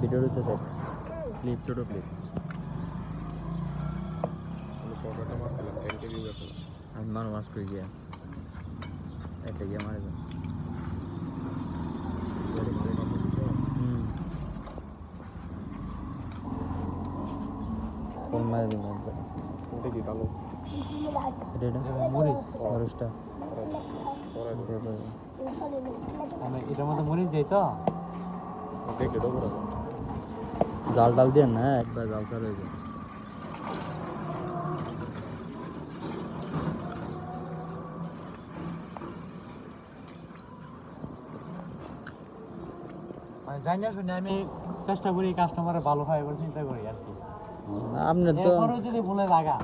Video হচ্ছে সব clip, ছোটো ক্লিপ। ফটোটা মারছিলাম 10K ভিউ আছে। আমি মারো মাস করে গিয়া একটা গিয়ে মারে দেন। কোন মারে দিন এটা কি কালো? এটা মরিচটা আমি এটার মধ্যে মরিচ দিই তো দেখলে তো বড় জাল ডাল দিয়ে না একবার জাল চালু হয়ে যায়। মানে জানি না শুনে আমি চেষ্টা করি কাস্টমারের ভালো হয় বলে চিন্তা করি আর কি। আপনার তো এরপরেও যদি ভুলে লাগা